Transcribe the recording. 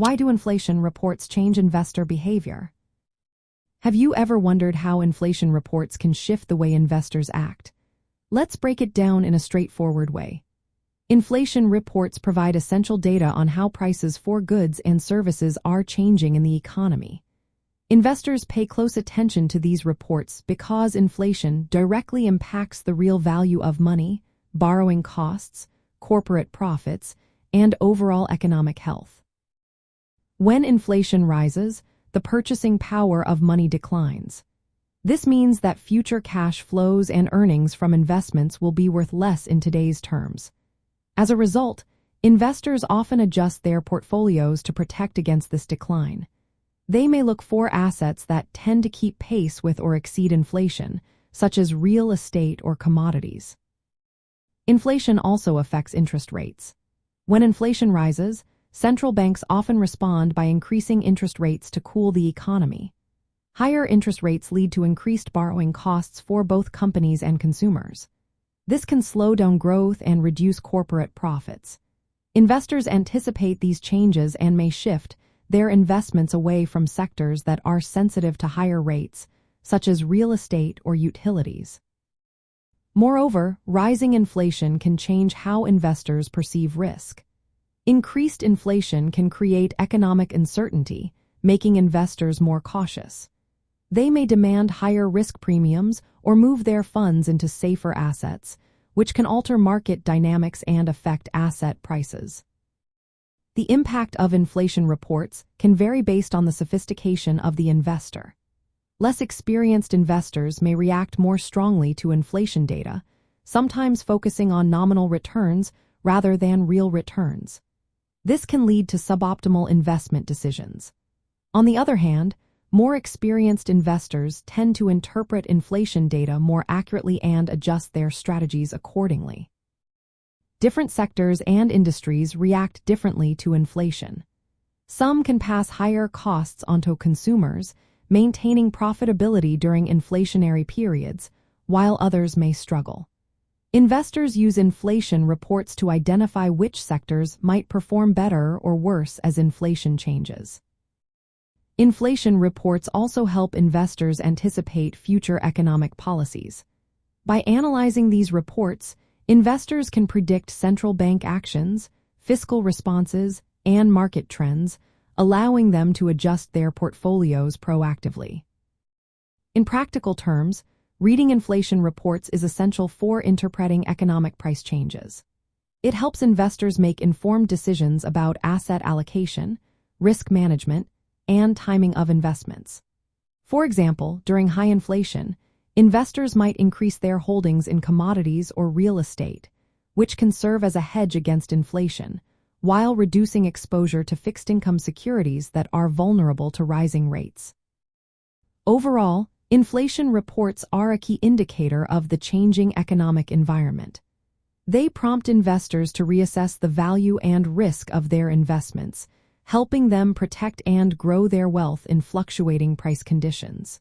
Why do inflation reports change investor behavior? Have you ever wondered how inflation reports can shift the way investors act? Let's break it down in a straightforward way. Inflation reports provide essential data on how prices for goods and services are changing in the economy. Investors pay close attention to these reports because inflation directly impacts the real value of money, borrowing costs, corporate profits, and overall economic health. When inflation rises, the purchasing power of money declines. This means that future cash flows and earnings from investments will be worth less in today's terms. As a result, investors often adjust their portfolios to protect against this decline. They may look for assets that tend to keep pace with or exceed inflation, such as real estate or commodities. Inflation also affects interest rates. When inflation rises, central banks often respond by increasing interest rates to cool the economy. Higher interest rates lead to increased borrowing costs for both companies and consumers. This can slow down growth and reduce corporate profits. Investors anticipate these changes and may shift their investments away from sectors that are sensitive to higher rates, such as real estate or utilities. Moreover, rising inflation can change how investors perceive risk. Increased inflation can create economic uncertainty, making investors more cautious. They may demand higher risk premiums or move their funds into safer assets, which can alter market dynamics and affect asset prices. The impact of inflation reports can vary based on the sophistication of the investor. Less experienced investors may react more strongly to inflation data, sometimes focusing on nominal returns rather than real returns. This can lead to suboptimal investment decisions. On the other hand, more experienced investors tend to interpret inflation data more accurately and adjust their strategies accordingly. Different sectors and industries react differently to inflation. Some can pass higher costs onto consumers, maintaining profitability during inflationary periods, while others may struggle. Investors use inflation reports to identify which sectors might perform better or worse as inflation changes. Inflation reports also help investors anticipate future economic policies. By analyzing these reports, investors can predict central bank actions, fiscal responses, and market trends, allowing them to adjust their portfolios proactively. In practical terms, reading inflation reports is essential for interpreting economic price changes. It helps investors make informed decisions about asset allocation, risk management, and timing of investments. For example, during high inflation, investors might increase their holdings in commodities or real estate, which can serve as a hedge against inflation, while reducing exposure to fixed-income securities that are vulnerable to rising rates. Overall, inflation reports are a key indicator of the changing economic environment. They prompt investors to reassess the value and risk of their investments, helping them protect and grow their wealth in fluctuating price conditions.